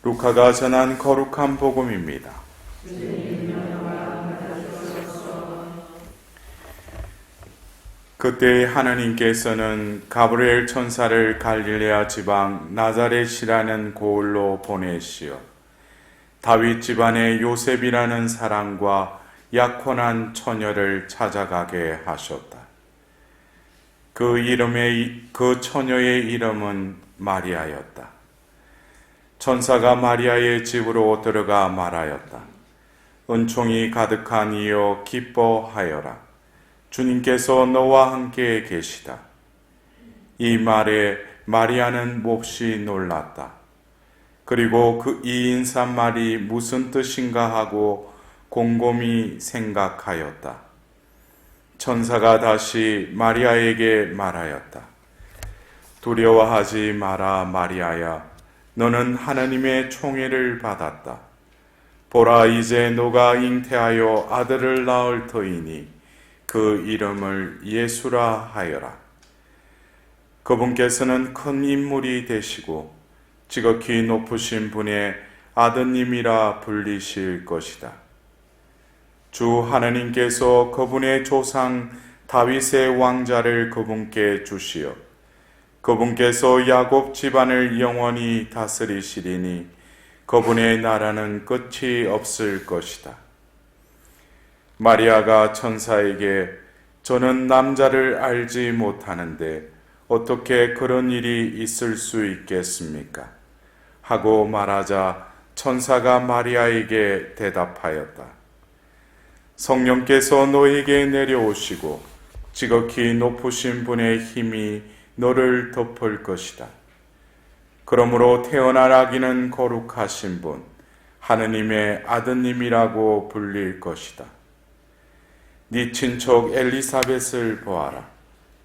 루카가 전한 거룩한 복음입니다. 그때 하나님께서는 가브리엘 천사를 갈릴레아 지방 나자렛이라는 고을로 보내시어 다윗 집안의 요셉이라는 사람과 약혼한 처녀를 찾아가게 하셨다. 그 처녀의 이름은 마리아였다. 천사가 마리아의 집으로 들어가 말하였다. 은총이 가득한 이여 기뻐하여라. 주님께서 너와 함께 계시다. 이 말에 마리아는 몹시 놀랐다. 그리고 이 인사말이 무슨 뜻인가 하고 곰곰이 생각하였다. 천사가 다시 마리아에게 말하였다. 두려워하지 마라, 마리아야. 너는 하나님의 총애를 받았다. 보라, 이제 너가 잉태하여 아들을 낳을 터이니 그 이름을 예수라 하여라. 그분께서는 큰 인물이 되시고 지극히 높으신 분의 아드님이라 불리실 것이다. 주 하나님께서 그분의 조상 다윗의 왕자를 그분께 주시어 그분께서 야곱 집안을 영원히 다스리시리니 그분의 나라는 끝이 없을 것이다. 마리아가 천사에게 저는 남자를 알지 못하는데 어떻게 그런 일이 있을 수 있겠습니까? 하고 말하자 천사가 마리아에게 대답하였다. 성령께서 너에게 내려오시고 지극히 높으신 분의 힘이 너를 덮을 것이다. 그러므로 태어날 아기는 거룩하신 분, 하느님의 아드님이라고 불릴 것이다. 네 친척 엘리사벳을 보아라.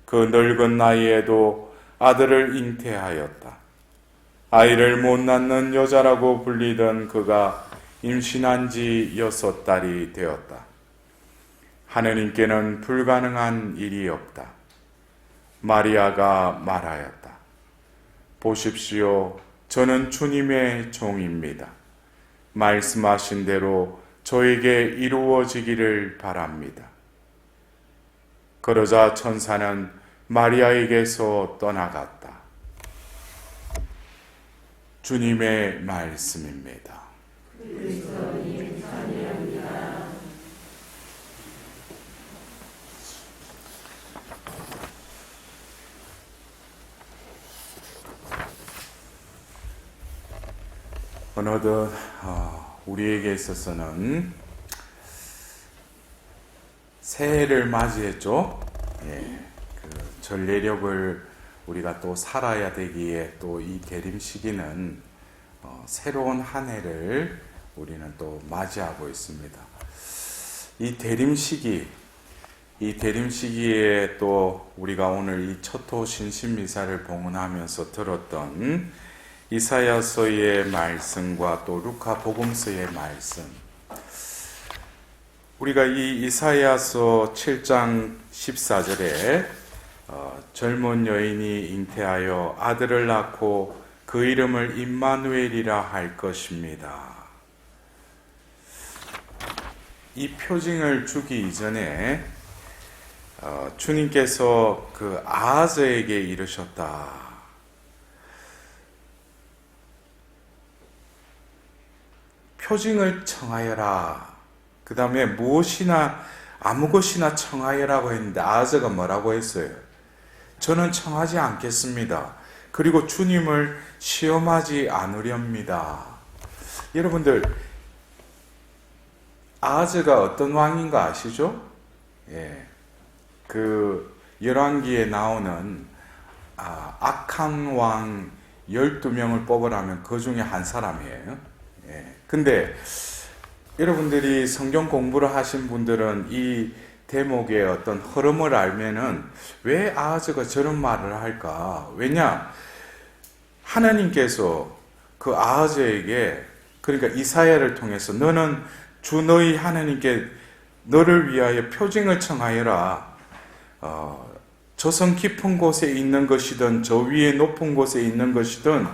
그 늙은 나이에도 아들을 잉태하였다. 아이를 못 낳는 여자라고 불리던 그가 임신한 지 6달이 되었다. 하느님께는 불가능한 일이 없다. 마리아가 말하였다. 보십시오. 저는 주님의 종입니다. 말씀하신 대로 저에게 이루어지기를 바랍니다. 그러자 천사는 마리아에게서 떠나갔다. 주님의 말씀입니다. 어느덧 우리에게 있어서는 새해를 맞이했죠. 그 전례력을 우리가 또 살아야 되기에 또 이 대림 시기는 새로운 한 해를 우리는 또 맞이하고 있습니다. 이 대림 시기에 또 우리가 오늘 이 첫호 신신미사를 봉헌하면서 들었던 이사야서의 말씀과 또 루카 복음서의 말씀, 우리가 이 이사야서 7장 14절에 젊은 여인이 잉태하여 아들을 낳고 그 이름을 임마누엘이라 할 것입니다. 이 표징을 주기 이전에 주님께서 그 아하즈에게 이르셨다. 표징을 청하여라. 그 다음에 아무 것이나 청하여라고 했는데 아하즈가 뭐라고 했어요? 저는 청하지 않겠습니다. 그리고 주님을 시험하지 않으렵니다. 여러분들, 아하즈가 어떤 왕인가 아시죠? 그 열왕기에 나오는 악한 왕 12명을 뽑으라면 그 중에 한 사람이에요. 근데 여러분들이 성경 공부를 하신 분들은 이 대목의 어떤 흐름을 알면은 왜 아하즈가 저런 말을 할까? 왜냐? 하나님께서 그 아하즈에게, 그러니까 이사야를 통해서 너는 주 너희 하나님께 너를 위하여 표징을 청하여라. 저성 깊은 곳에 있는 것이든 저 위에 높은 곳에 있는 것이든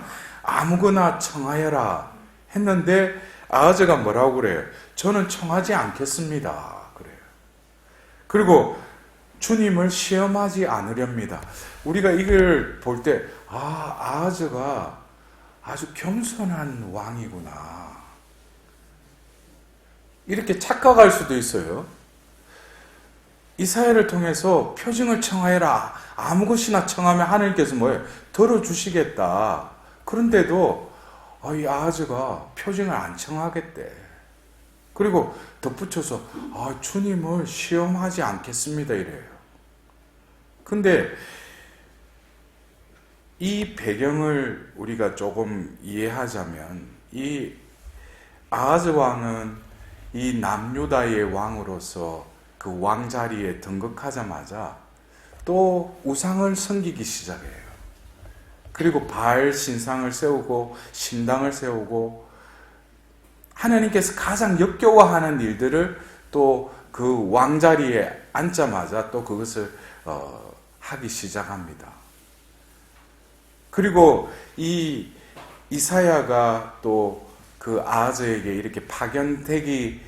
아무거나 청하여라. 했는데 아하즈가 뭐라고 그래요? 저는 청하지 않겠습니다. 그래요. 그리고 주님을 시험하지 않으렵니다. 우리가 이걸 볼 때, 아하즈가 아주 겸손한 왕이구나. 이렇게 착각할 수도 있어요. 이사야를 통해서 표징을 청하여라. 아무 것이나 청하면 하나님께서 뭐예요? 들어주시겠다. 그런데도 이 아하즈가 표징을 안 청하겠대. 그리고 덧붙여서 주님을 시험하지 않겠습니다 이래요. 근데 이 배경을 우리가 조금 이해하자면 이 아하즈 왕은 이 남유다의 왕으로서 그 왕자리에 등극하자마자 또 우상을 섬기기 시작해요. 그리고 바알 신상을 세우고 신당을 세우고 하나님께서 가장 역겨워하는 일들을 또 그 왕자리에 앉자마자 또 그것을 하기 시작합니다. 그리고 이 이사야가 또 그 아하즈에게 이렇게 파견되게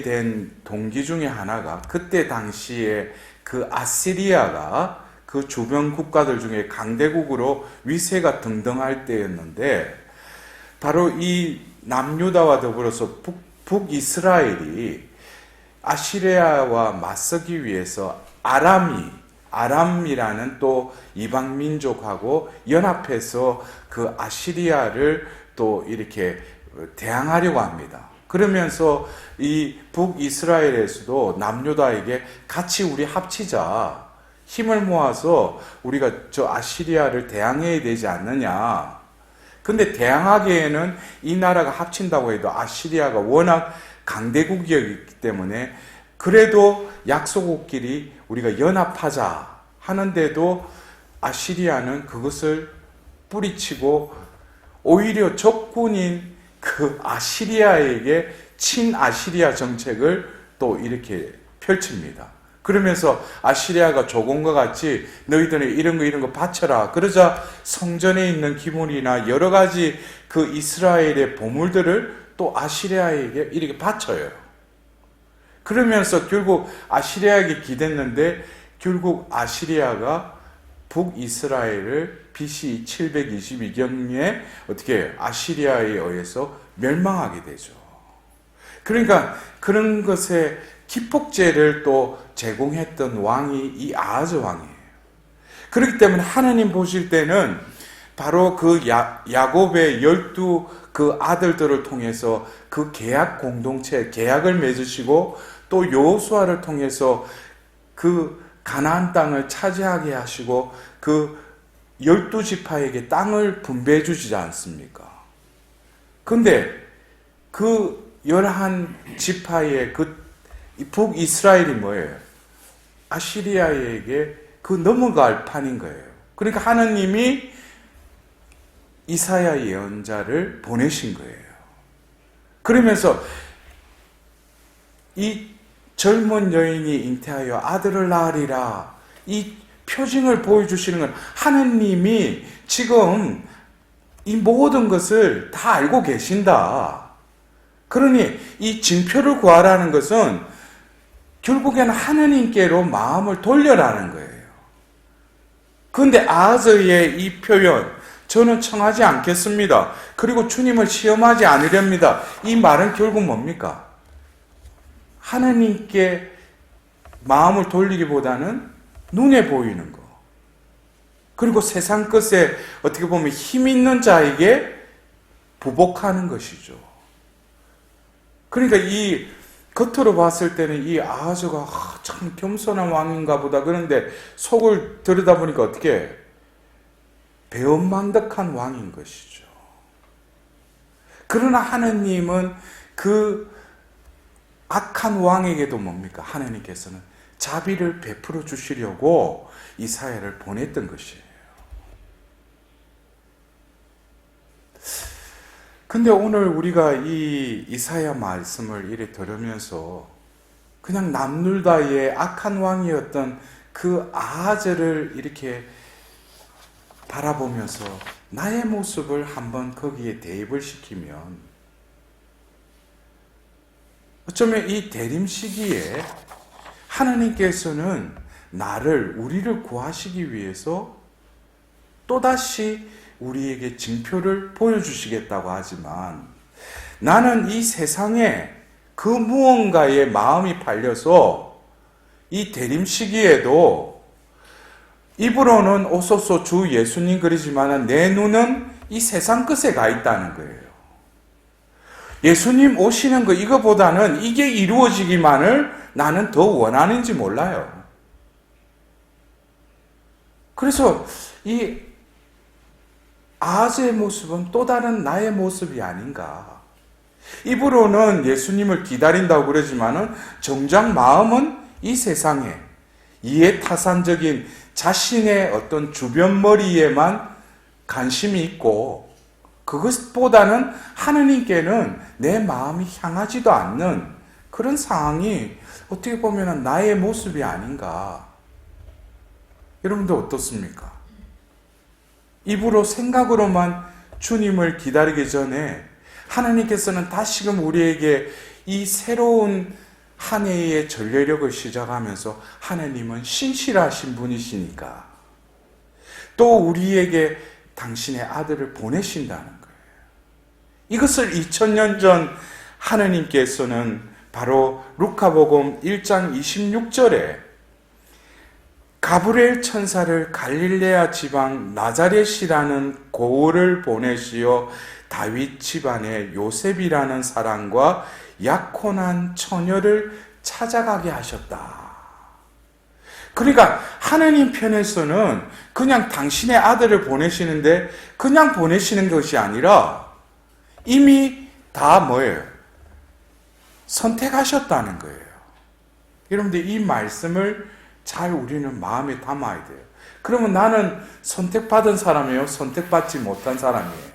된 동기 중에 하나가 그때 당시에 그 아시리아가 그 주변 국가들 중에 강대국으로 위세가 등등할 때였는데 바로 이 남유다와 더불어서 북이스라엘이 아시리아와 맞서기 위해서 아람이라는 또 이방 민족하고 연합해서 그 아시리아를 또 이렇게 대항하려고 합니다. 그러면서 이 북이스라엘에서도 남유다에게 같이 우리 합치자. 힘을 모아서 우리가 저 아시리아를 대항해야 되지 않느냐. 근데 대항하기에는 이 나라가 합친다고 해도 아시리아가 워낙 강대국이었기 때문에 그래도 약소국끼리 우리가 연합하자 하는데도 아시리아는 그것을 뿌리치고 오히려 적군인 그 아시리아에게 친아시리아 정책을 또 이렇게 펼칩니다. 그러면서 아시리아가 조공과 같이 너희들은 이런 거 바쳐라. 그러자 성전에 있는 기물이나 여러 가지 그 이스라엘의 보물들을 또 아시리아에게 이렇게 바쳐요. 그러면서 결국 아시리아에게 기댔는데 결국 아시리아가 북이스라엘을 BC 722년에 어떻게 아시리아에 의해서 멸망하게 되죠. 그러니까 그런 것에 기폭제를 또 제공했던 왕이 이 아하즈 왕이에요. 그렇기 때문에 하나님 보실 때는 바로 그 야곱의 12 그 아들들을 통해서 그 계약 공동체, 계약을 맺으시고 또 여호수아를 통해서 그 가나안 땅을 차지하게 하시고 그 12지파에게 땅을 분배해 주시지 않습니까? 근데 그 11지파의 그 북이스라엘이 뭐예요? 아시리아에게 그 넘어갈 판인 거예요. 그러니까 하나님이 이사야 예언자를 보내신 거예요. 그러면서 이 젊은 여인이 잉태하여 아들을 낳으리라. 이 표징을 보여주시는 건 하나님이 지금 이 모든 것을 다 알고 계신다. 그러니 이 징표를 구하라는 것은 결국에는 하나님께로 마음을 돌려라는 거예요. 그런데 아하즈의 이 표현, 저는 청하지 않겠습니다. 그리고 주님을 시험하지 않으렵니다. 이 말은 결국 뭡니까? 하나님께 마음을 돌리기보다는 눈에 보이는 거. 그리고 세상 것에 어떻게 보면 힘 있는 자에게 부복하는 것이죠. 그러니까 이 겉으로 봤을 때는 이 아하즈가 참 겸손한 왕인가 보다. 그런데 속을 들여다보니까 어떻게 배은망덕한 왕인 것이죠. 그러나 하나님은 그 악한 왕에게도 뭡니까? 하나님께서는 자비를 베풀어 주시려고 이사야를 보냈던 것이에요. 근데 오늘 우리가 이 이사야 말씀을 이렇게 들으면서 그냥 남룰다의 악한 왕이었던 그 아하즈를 이렇게 바라보면서 나의 모습을 한번 거기에 대입을 시키면 어쩌면 이 대림 시기에 하나님께서는 우리를 구하시기 위해서 또다시 우리에게 징표를 보여주시겠다고 하지만, 나는 이 세상에 그 무언가에 마음이 팔려서 이 대림 시기에도 입으로는 오소서 주 예수님 그러지만 내 눈은 이 세상 끝에 가 있다는 거예요. 예수님 오시는 거 이거보다는 이게 이루어지기만을 나는 더 원하는지 몰라요. 그래서 이 아하즈의 모습은 또 다른 나의 모습이 아닌가. 입으로는 예수님을 기다린다고 그러지만은 정작 마음은 이 세상에 이해타산적인 자신의 어떤 주변머리에만 관심이 있고, 그것보다는 하느님께는 내 마음이 향하지도 않는 그런 상황이 어떻게 보면 나의 모습이 아닌가. 여러분들 어떻습니까? 입으로 생각으로만 주님을 기다리기 전에 하나님께서는 다시금 우리에게 이 새로운 한 해의 전례력을 시작하면서 하나님은 신실하신 분이시니까 또 우리에게 당신의 아들을 보내신다는 거예요. 이것을 2000년 전 하나님께서는 바로 루카복음 1장 26절에 가브리엘 천사를 갈릴레아 지방 나자렛이라는 고을을 보내시어 다윗 집안의 요셉이라는 사람과 약혼한 처녀를 찾아가게 하셨다. 그러니까 하나님 편에서는 그냥 당신의 아들을 보내시는데 그냥 보내시는 것이 아니라 이미 다 뭐예요? 선택하셨다는 거예요. 여러분들 이 말씀을 잘 우리는 마음에 담아야 돼요. 그러면 나는 선택받은 사람이에요? 선택받지 못한 사람이에요?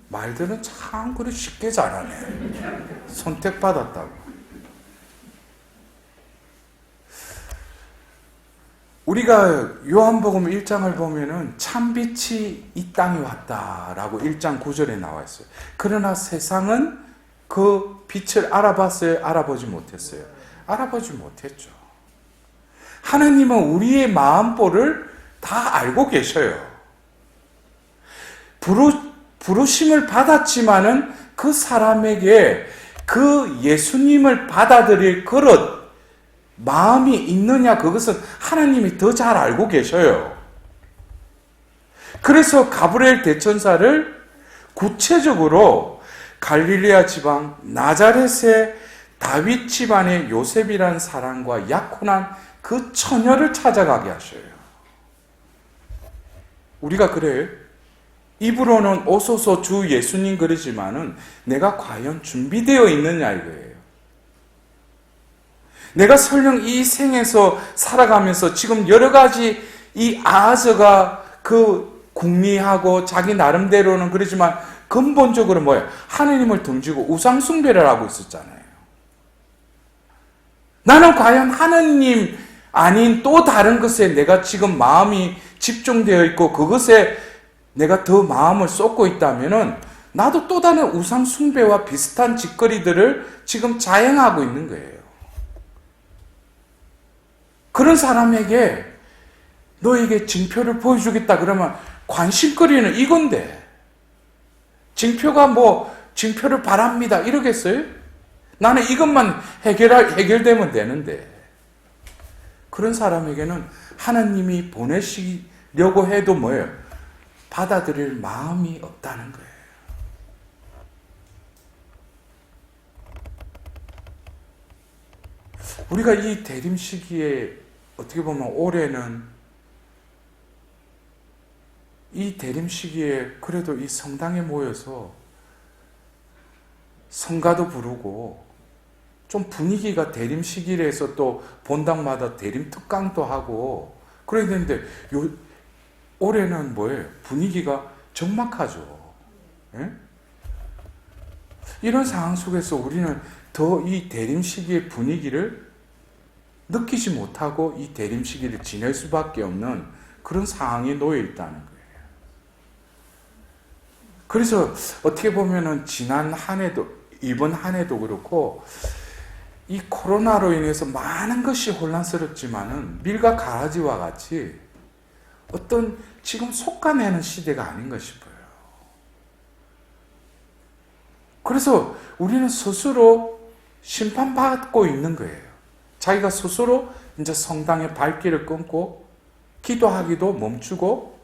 말들은 참 그리 쉽게 잘하네. 선택받았다고. 우리가 요한복음 1장을 보면은 참빛이 이 땅에 왔다라고 1장 9절에 나와 있어요. 그러나 세상은 그 빛을 알아봤어요? 알아보지 못했어요? 알아보지 못했죠. 하나님은 우리의 마음보를 다 알고 계셔요. 부르심을 받았지만은 그 사람에게 그 예수님을 받아들일 그릇, 마음이 있느냐, 그것은 하나님이 더 잘 알고 계셔요. 그래서 가브리엘 대천사를 구체적으로 갈릴레아 지방 나자렛의 다윗 집안의 요셉이라는 사람과 약혼한 그 처녀를 찾아가게 하셔요. 우리가 그래요. 입으로는 오소서 주 예수님 그러지만은 내가 과연 준비되어 있느냐 이거예요. 내가 설령 이 생에서 살아가면서 지금 여러 가지 이 아하즈가 그 궁리하고 자기 나름대로는 그러지만 근본적으로 뭐예요? 하나님을 등지고 우상숭배를 하고 있었잖아요. 나는 과연 하나님 아닌 또 다른 것에 내가 지금 마음이 집중되어 있고 그것에 내가 더 마음을 쏟고 있다면은 나도 또 다른 우상숭배와 비슷한 짓거리들을 지금 자행하고 있는 거예요. 그런 사람에게 너에게 징표를 보여주겠다 그러면 관심거리는 이건데 징표가 징표를 바랍니다 이러겠어요? 나는 이것만 해결되면 되는데 그런 사람에게는 하나님이 보내시려고 해도 뭐예요? 받아들일 마음이 없다는 거예요. 우리가 이 대림 시기에 어떻게 보면 올해는 이 대림 시기에 그래도 이 성당에 모여서 성가도 부르고 좀 분위기가 대림 시기라서 또 본당마다 대림 특강도 하고 그래야 되는데 올해는 뭐예요? 분위기가 적막하죠. 예? 이런 상황 속에서 우리는 더 이 대림 시기의 분위기를 느끼지 못하고 이 대림 시기를 지낼 수밖에 없는 그런 상황에 놓여 있다는 거예요. 그래서 어떻게 보면은 지난 한 해도 이번 한 해도 그렇고 이 코로나로 인해서 많은 것이 혼란스럽지만은 밀과 가라지와 같이 어떤 지금 솎아내는 시대가 아닌가 싶어요. 그래서 우리는 스스로 심판받고 있는 거예요. 자기가 스스로 이제 성당의 발길을 끊고 기도하기도 멈추고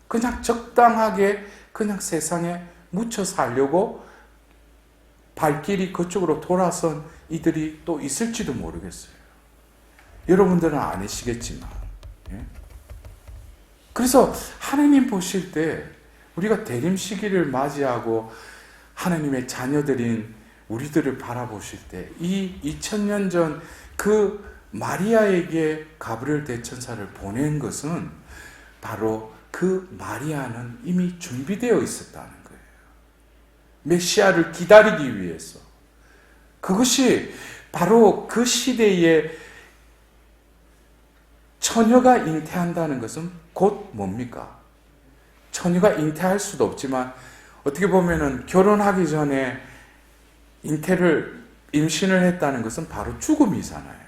그냥 적당하게 그냥 세상에 묻혀 살려고 발길이 그쪽으로 돌아선 이들이 또 있을지도 모르겠어요. 여러분들은 아니시겠지만. 예? 그래서 하나님 보실 때 우리가 대림 시기를 맞이하고 하나님의 자녀들인 우리들을 바라보실 때 이 2000년 전 그 마리아에게 가브리엘 대천사를 보낸 것은 바로 그 마리아는 이미 준비되어 있었다는 거예요. 메시아를 기다리기 위해서. 그것이 바로 그 시대에 처녀가 잉태한다는 것은 곧 뭡니까? 처녀가 잉태할 수도 없지만 어떻게 보면은 결혼하기 전에 임신을 했다는 것은 바로 죽음이잖아요.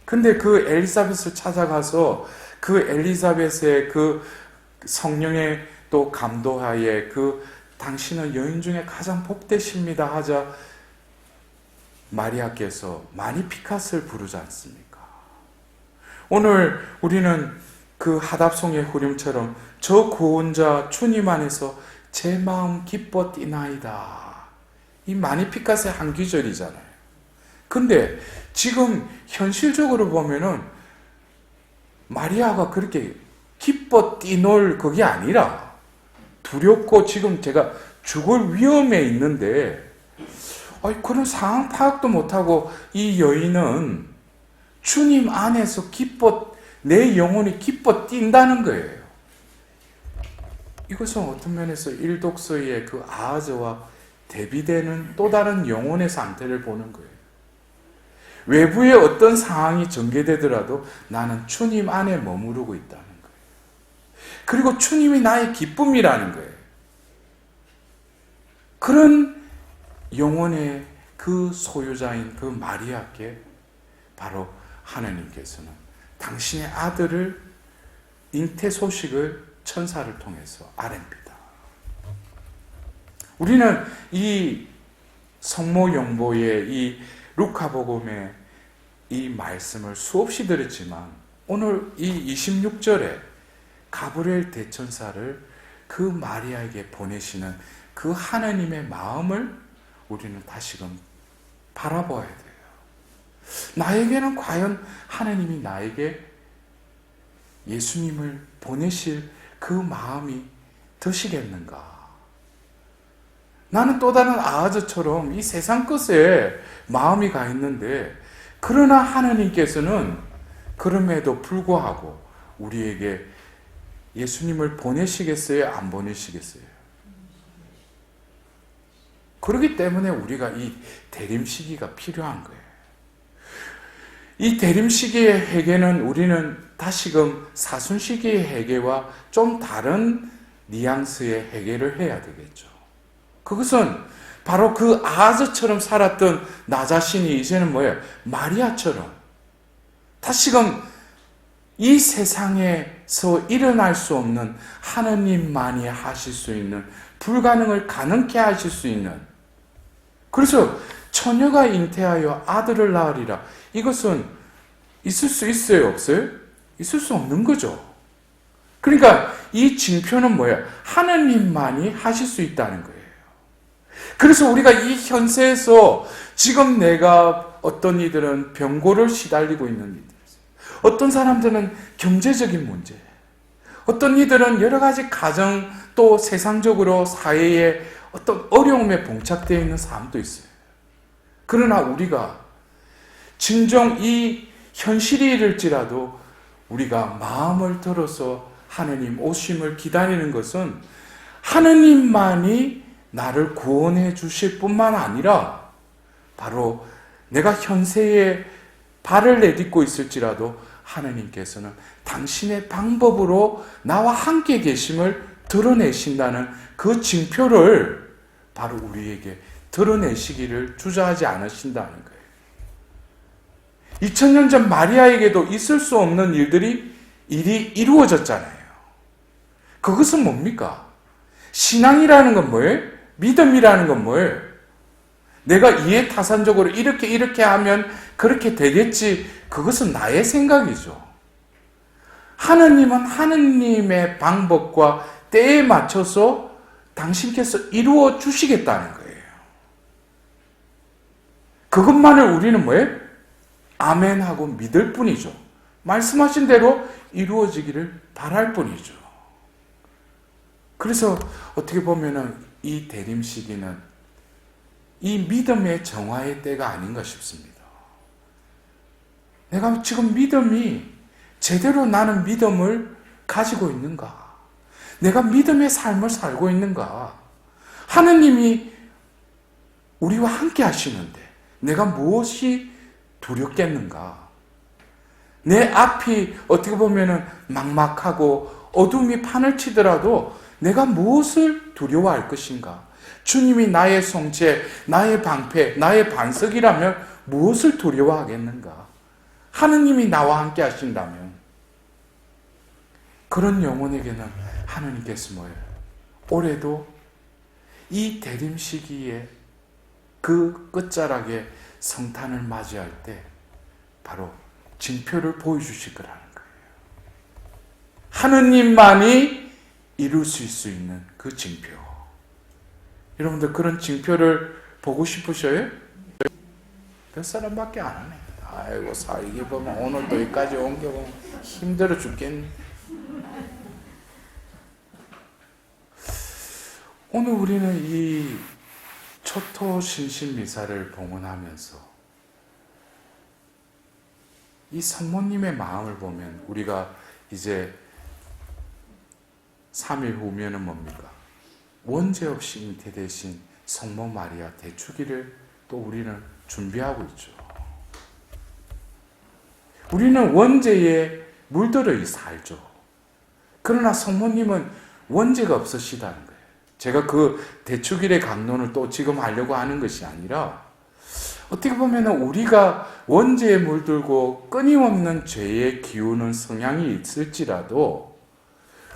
근데 그 엘리사벳을 찾아가서 그 엘리사벳의 그 성령의 또 감도하에 당신은 여인 중에 가장 복되십니다 하자 마리아께서 마니피캇을 부르지 않습니까? 오늘 우리는 그 하답송의 후렴처럼 저 구원자 주님 안에서 제 마음 기뻐 뛰나이다. 이 마니피캇의 한 구절이잖아요. 근데 지금 현실적으로 보면은 마리아가 그렇게 기뻐 뛰놀 그게 아니라 두렵고 지금 제가 죽을 위험에 있는데 그런 상황 파악도 못하고 이 여인은 주님 안에서 내 영혼이 기뻐 뛴다는 거예요. 이것은 어떤 면에서 일독서의 그 아하저와 대비되는 또 다른 영혼의 상태를 보는 거예요. 외부에 어떤 상황이 전개되더라도 나는 주님 안에 머무르고 있다는 거예요. 그리고 주님이 나의 기쁨이라는 거예요. 그런 영혼의 그 소유자인 그 마리아께 바로 하나님께서는 당신의 아들을 잉태 소식을 천사를 통해서 아랍니다. 우리는 이 성모용보의 이 루카복음의 이 말씀을 수없이 들었지만 오늘 이 26절에 가브리엘 대천사를 그 마리아에게 보내시는 그 하나님의 마음을 우리는 다시금 바라봐야 돼요. 나에게는 과연 하나님이 나에게 예수님을 보내실 그 마음이 드시겠는가? 나는 또 다른 아하저처럼 이 세상 것에 마음이 가 있는데 그러나 하나님께서는 그럼에도 불구하고 우리에게 예수님을 보내시겠어요? 안 보내시겠어요? 그렇기 때문에 우리가 이 대림 시기가 필요한 거예요. 이 대림 시기의 회개는 우리는 다시금 사순 시기의 회개와 좀 다른 뉘앙스의 회개를 해야 되겠죠. 그것은 바로 그 아하저처럼 살았던 나 자신이 이제는 뭐예요? 마리아처럼 다시금 이 세상에서 일어날 수 없는 하나님만이 하실 수 있는 불가능을 가능케 하실 수 있는 그래서 처녀가 잉태하여 아들을 낳으리라. 이것은 있을 수 있어요? 없어요? 있을 수 없는 거죠. 그러니까 이 징표는 뭐예요? 하나님만이 하실 수 있다는 거예요. 그래서 우리가 이 현세에서 지금 내가 어떤 이들은 병고를 시달리고 있는 이들, 어떤 사람들은 경제적인 문제, 어떤 이들은 여러 가지 가정 또 세상적으로 사회에 어떤 어려움에 봉착되어 있는 사람도 있어요. 그러나 우리가 진정 이 현실이 이를지라도 우리가 마음을 들어서 하나님 오심을 기다리는 것은 하나님만이 나를 구원해 주실 뿐만 아니라 바로 내가 현세에 발을 내딛고 있을지라도 하나님께서는 당신의 방법으로 나와 함께 계심을 드러내신다는 그 징표를 바로 우리에게 드러내시기를 주저하지 않으신다는 거예요. 2000년 전 마리아에게도 있을 수 없는 일이 이루어졌잖아요. 그것은 뭡니까? 신앙이라는 건 뭐예요? 믿음이라는 건 뭐예요? 내가 이해타산적으로 이렇게 하면 그렇게 되겠지. 그것은 나의 생각이죠. 하느님은 하느님의 방법과 때에 맞춰서 당신께서 이루어 주시겠다는 거예요. 그것만을 우리는 뭐예요? 아멘 하고 믿을 뿐이죠. 말씀하신 대로 이루어지기를 바랄 뿐이죠. 그래서 어떻게 보면은 이 대림 시기는 이 믿음의 정화의 때가 아닌가 싶습니다. 내가 지금 믿음이 제대로 나는 믿음을 가지고 있는가? 내가 믿음의 삶을 살고 있는가? 하느님이 우리와 함께 하시는데 내가 무엇이 두렵겠는가? 내 앞이 어떻게 보면은 막막하고 어둠이 판을 치더라도 내가 무엇을 두려워할 것인가? 주님이 나의 성체, 나의 방패, 나의 반석이라면 무엇을 두려워하겠는가? 하느님이 나와 함께 하신다면 그런 영혼에게는 하느님께서 뭐예요? 올해도 이 대림 시기에 그 끝자락에 성탄을 맞이할 때 바로 징표를 보여주실 거라는 거예요. 하느님만이 이루실 수 있는 그 징표. 여러분들 그런 징표를 보고 싶으셔요? 몇 사람밖에 안 하네. 아이고 살기 보면 오늘 또 여기까지 온 게 보면 힘들어 죽겠네. 오늘 우리는 이 초토 신신미사를 봉헌하면서 이 성모님의 마음을 보면 우리가 이제 3일 후면은 뭡니까? 원죄 없이 잉태되신 성모 마리아 대축일을 또 우리는 준비하고 있죠. 우리는 원죄에 물들어 살죠. 그러나 성모님은 원죄가 없으시다는 거예요. 제가 그 대축일의 강론을 또 지금 하려고 하는 것이 아니라 어떻게 보면 우리가 원죄에 물들고 끊임없는 죄에 기우는 성향이 있을지라도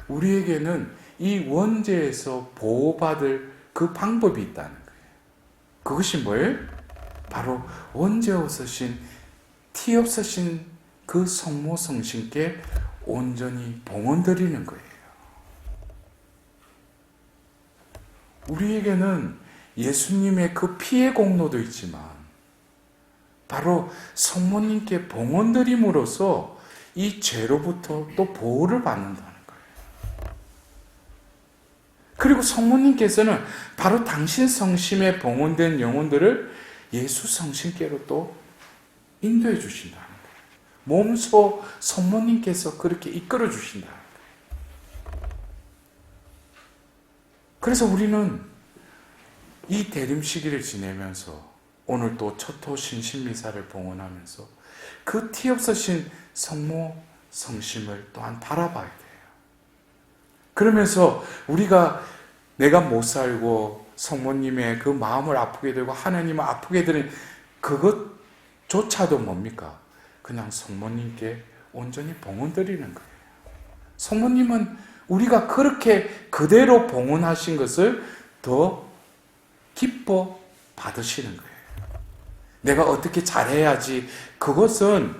우리에게는 이 원죄에서 보호받을 그 방법이 있다는 거예요. 그것이 뭐예요? 바로 원죄 없으신 티 없으신 그 성모 성신께 온전히 봉헌드리는 거예요. 우리에게는 예수님의 그 피의 공로도 있지만 바로 성모님께 봉헌드림으로써 이 죄로부터 또 보호를 받는다는 거예요. 그리고 성모님께서는 바로 당신 성심에 봉헌된 영혼들을 예수 성신께로 또 인도해 주신다는 거예요. 몸소 성모님께서 그렇게 이끌어 주신다는 거예요. 그래서 우리는 이 대림 시기를 지내면서 오늘 또 초토 신신미사를 봉헌하면서 그 티 없으신 성모 성심을 또한 바라봐야 돼요. 그러면서 우리가 내가 못 살고 성모님의 그 마음을 아프게 되고 하나님을 아프게 되는 그것조차도 뭡니까? 그냥 성모님께 온전히 봉헌드리는 거예요. 성모님은 우리가 그렇게 그대로 봉헌하신 것을 더 기뻐 받으시는 거예요. 내가 어떻게 잘해야지, 그것은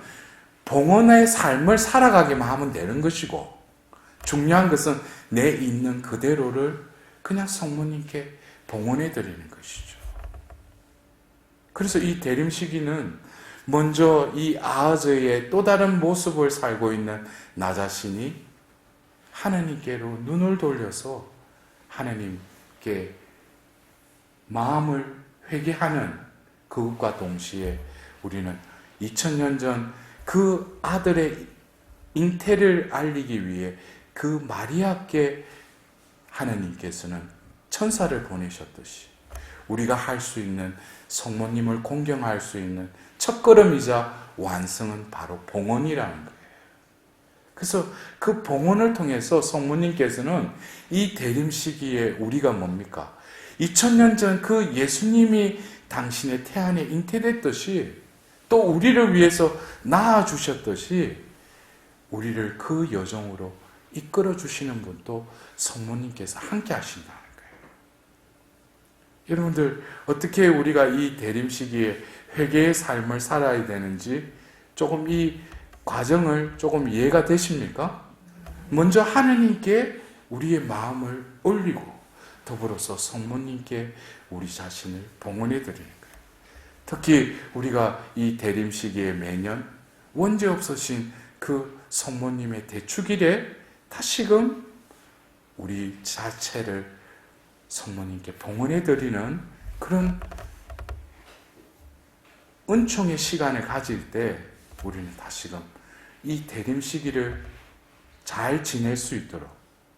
봉헌의 삶을 살아가기만 하면 되는 것이고, 중요한 것은 내 있는 그대로를 그냥 성모님께 봉헌해 드리는 것이죠. 그래서 이 대림 시기는 먼저 이 아하즈의 또 다른 모습을 살고 있는 나 자신이 하나님께로 눈을 돌려서 하나님께 마음을 회개하는 그것과 동시에 우리는 2000년 전 그 아들의 잉태를 알리기 위해 그 마리아께 하나님께서는 천사를 보내셨듯이 우리가 할 수 있는 성모님을 공경할 수 있는 첫걸음이자 완성은 바로 봉헌이라는 거예요. 그래서 그 봉헌을 통해서 성모님께서는 이 대림 시기에 우리가 뭡니까? 2000년 전 그 예수님이 당신의 태안에 잉태됐듯이 또 우리를 위해서 낳아주셨듯이 우리를 그 여정으로 이끌어 주시는 분도 성모님께서 함께 하신다는 거예요. 여러분들 어떻게 우리가 이 대림 시기에 회개의 삶을 살아야 되는지 조금 이 과정을 조금 이해가 되십니까? 먼저 하느님께 우리의 마음을 올리고 더불어서 성모님께 우리 자신을 봉헌해 드리는 거예요. 특히 우리가 이 대림 시기에 매년 원죄 없으신 그 성모님의 대축일에 다시금 우리 자체를 성모님께 봉헌해 드리는 그런 은총의 시간을 가질 때 우리는 다시금 이 대림 시기를 잘 지낼 수 있도록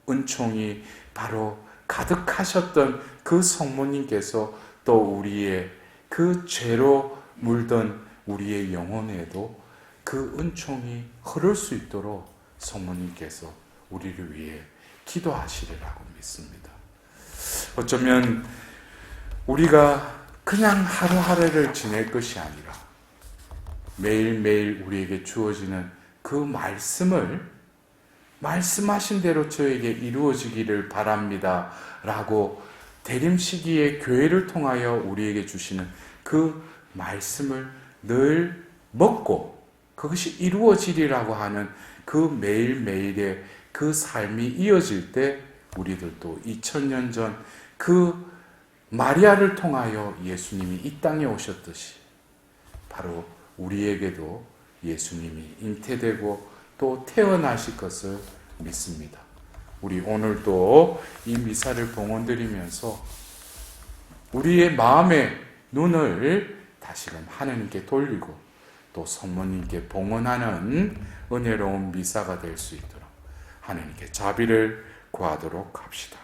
은총이 바로 가득하셨던 그 성모님께서 또 우리의 그 죄로 물든 우리의 영혼에도 그 은총이 흐를 수 있도록 성모님께서 우리를 위해 기도하시리라고 믿습니다. 어쩌면 우리가 그냥 하루하루를 지낼 것이 아니라 매일매일 우리에게 주어지는 그 말씀을 말씀하신 대로 저에게 이루어지기를 바랍니다 라고 대림 시기에 교회를 통하여 우리에게 주시는 그 말씀을 늘 먹고 그것이 이루어지리라고 하는 그 매일매일의 그 삶이 이어질 때 우리들도 2000년 전 그 마리아를 통하여 예수님이 이 땅에 오셨듯이 바로 우리에게도 예수님이 잉태되고 또 태어나실 것을 믿습니다. 우리 오늘도 이 미사를 봉헌드리면서 우리의 마음의 눈을 다시금 하나님께 돌리고 또 성모님께 봉헌하는 은혜로운 미사가 될 수 있도록 하나님께 자비를 구하도록 합시다.